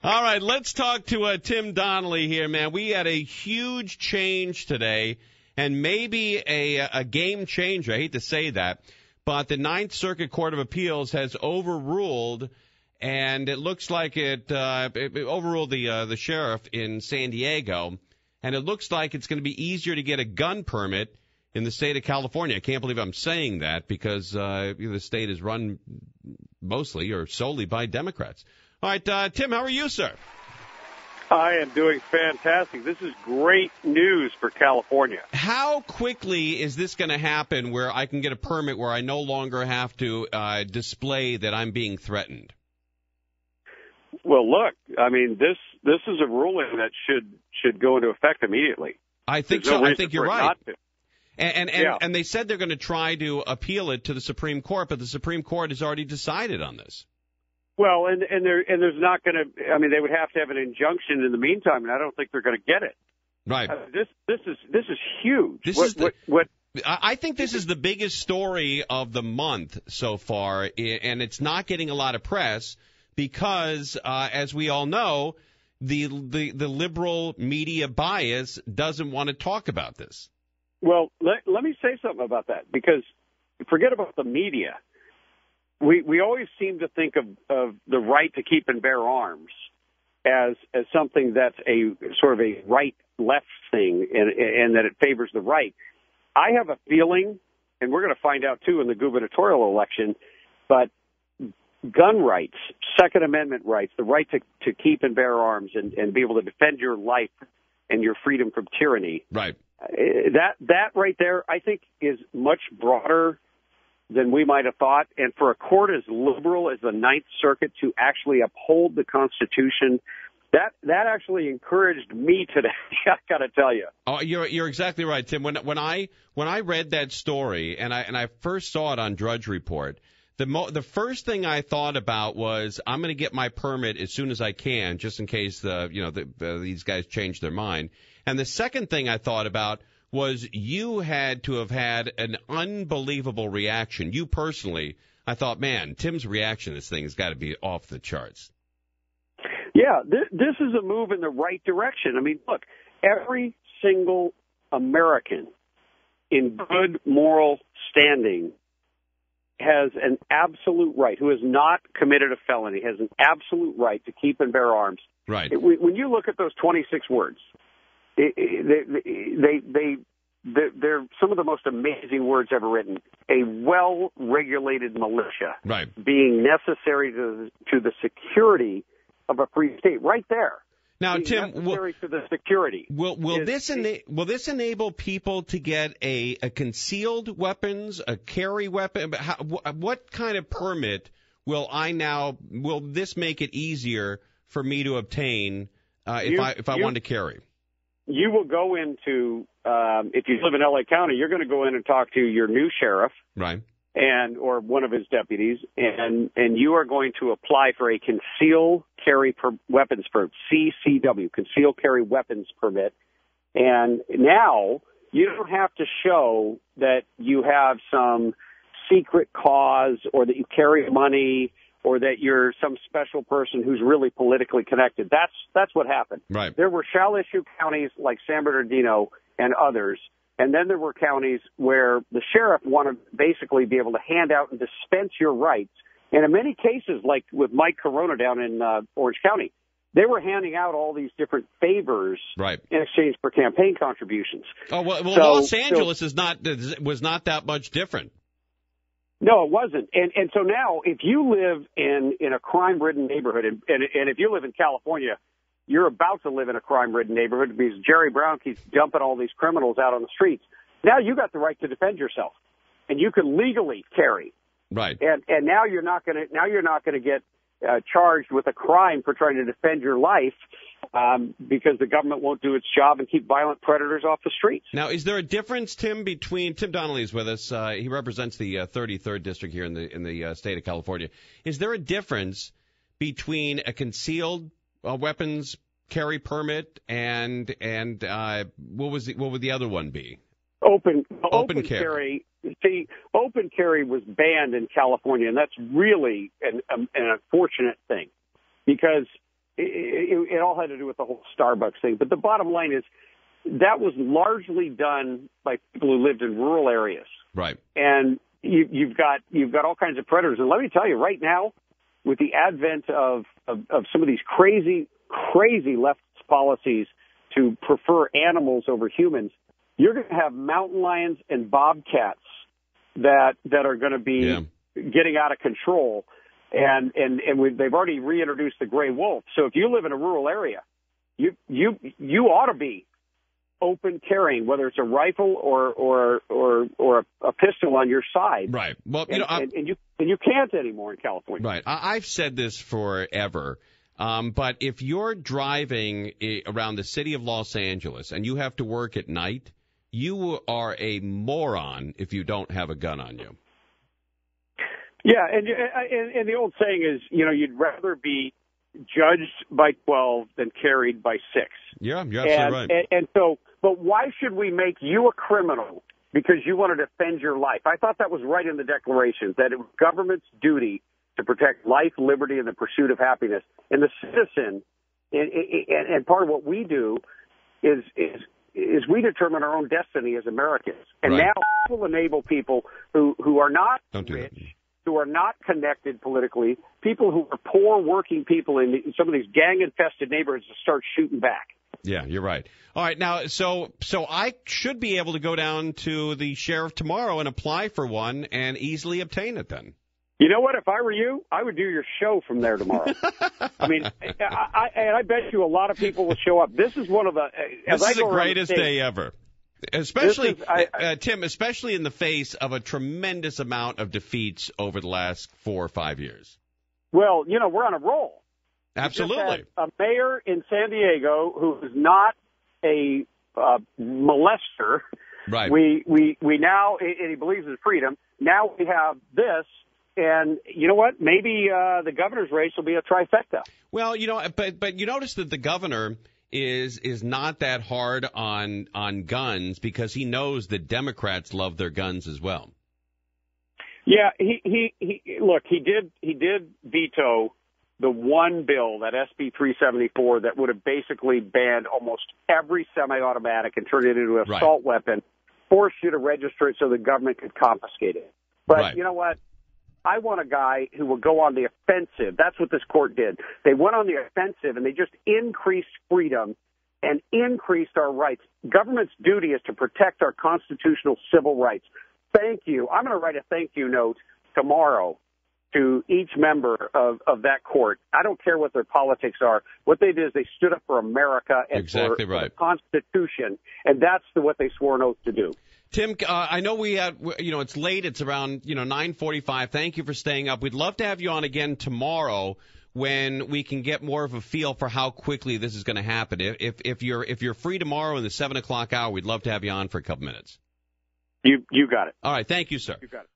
All right, let's talk to Tim Donnelly here, man. We had a huge change today, and maybe a game changer. I hate to say that, but the Ninth Circuit Court of Appeals has overruled, and it looks like it overruled the sheriff in San Diego, and it looks like it's going to be easier to get a gun permit in the state of California. I can't believe I'm saying that because the state is run mostly or solely by Democrats. All right, Tim, how are you, sir? I am doing fantastic. This is great news for California. How quickly is this going to happen where I can get a permit where I no longer have to display that I'm being threatened? Well, look, I mean, this is a ruling that should go into effect immediately. I think There's so. No I think you're right. not to. And they said they're going to try to appeal it to the Supreme Court, but the Supreme Court has already decided on this. Well, and there's not going to. I mean, they would have to have an injunction in the meantime, and I don't think they're going to get it. Right. This is huge. I think this is the biggest story of the month so far, and it's not getting a lot of press because, as we all know, the liberal media bias doesn't want to talk about this. Well, let me say something about that, because forget about the media. We always seem to think of the right to keep and bear arms as something that's a sort of a right-left thing and that it favors the right. I have a feeling, and we're going to find out, too, in the gubernatorial election, but gun rights, Second Amendment rights, the right to keep and bear arms and be able to defend your life and your freedom from tyranny. Right. That right there, I think, is much broader than we might have thought. And for a court as liberal as the Ninth Circuit to actually uphold the Constitution, that actually encouraged me today. I got to tell you. Oh, you're exactly right, Tim. When I read that story and I first saw it on Drudge Report, the first thing I thought about was I'm going to get my permit as soon as I can, just in case these guys change their mind. And the second thing I thought about was you had to have had an unbelievable reaction. You personally, I thought, man, Tim's reaction to this thing has got to be off the charts. Yeah, this is a move in the right direction. I mean, look, every single American in good moral standing has an absolute right, who has not committed a felony, has an absolute right to keep and bear arms. Right. When you look at those 26 words, they're some of the most amazing words ever written. A well-regulated militia, right, being necessary to the security of a free state, right there. Now, Tim, necessary to the security. Will this enable people to get a concealed weapons, a carry weapon? What kind of permit will this make it easier for me to obtain if I want to carry? You will go into, if you live in L.A. County, you're going to go in and talk to your new sheriff, right, or one of his deputies, and you are going to apply for a concealed carry weapons permit, CCW, concealed carry weapons permit. And now you don't have to show that you have some secret cause or that you carry money or that you're some special person who's really politically connected. That's what happened. Right. There were shall-issue counties like San Bernardino and others, and then there were counties where the sheriff wanted to basically be able to hand out and dispense your rights. And in many cases, like with Mike Corona down in Orange County, they were handing out all these different favors right, in exchange for campaign contributions. Oh, well, Los Angeles was not that much different. No, it wasn't. And so now, if you live in a crime-ridden neighborhood, and if you live in California, you're about to live in a crime-ridden neighborhood because Jerry Brown keeps dumping all these criminals out on the streets. Now you got the right to defend yourself, and you can legally carry. Right. And now you're not going to get charged with a crime for trying to defend your life because the government won't do its job and keep violent predators off the streets. Now, is there a difference, Tim, between Tim Donnelly is with us? He represents the 33rd district here in the state of California. Is there a difference between a concealed weapons carry permit and what would the other one be? Open carry. See, open carry was banned in California, and that's really an unfortunate thing because it all had to do with the whole Starbucks thing. But the bottom line is that was largely done by people who lived in rural areas. Right. And you've got all kinds of predators. And let me tell you, right now, with the advent of some of these crazy leftist policies to prefer animals over humans, you're going to have mountain lions and bobcats that are going to be getting out of control. And they've already reintroduced the gray wolf. So if you live in a rural area, you ought to be open carrying, whether it's a rifle or a pistol on your side. Right. Well, and you can't anymore in California. Right. I've said this forever. But if you're driving around the city of Los Angeles and you have to work at night, you are a moron if you don't have a gun on you. Yeah, and the old saying is, you'd rather be judged by 12 than carried by 6. Yeah, you're absolutely right. And so, but why should we make you a criminal because you want to defend your life? I thought that was right in the Declaration, that it was government's duty to protect life, liberty, and the pursuit of happiness. And the citizen, and part of what we do is we determine our own destiny as Americans. And now we'll enable people who are not rich, who are not connected politically, people who are poor working people in some of these gang-infested neighborhoods to start shooting back. Yeah, you're right. All right, now, so I should be able to go down to the sheriff tomorrow and apply for one and easily obtain it then. You know what? If I were you, I would do your show from there tomorrow. I mean, I bet you a lot of people will show up. This is one of the... This is the greatest day ever. Especially, Tim, especially in the face of a tremendous amount of defeats over the last 4 or 5 years. Well, we're on a roll. Absolutely. A mayor in San Diego who is not a molester. Right. We now, and he believes in freedom. Now we have this. And you know what? Maybe the governor's race will be a trifecta. Well, but you notice that the governor is not that hard on guns because he knows that Democrats love their guns as well. Yeah, he look, he did veto the one bill, that SB 374, that would have basically banned almost every semi-automatic and turned it into an assault weapon, forced you to register it so the government could confiscate it. But you know what? I want a guy who will go on the offensive. That's what this court did. They went on the offensive, and they just increased freedom and increased our rights. Government's duty is to protect our constitutional civil rights. Thank you. I'm going to write a thank you note tomorrow to each member of that court. I don't care what their politics are. What they did is they stood up for America and for the Constitution, and that's what they swore an oath to do. Tim, I know it's late. It's around, 9:45. Thank you for staying up. We'd love to have you on again tomorrow when we can get more of a feel for how quickly this is going to happen. If you're free tomorrow in the 7 o'clock hour, we'd love to have you on for a couple minutes. You got it. All right. Thank you, sir. You got it.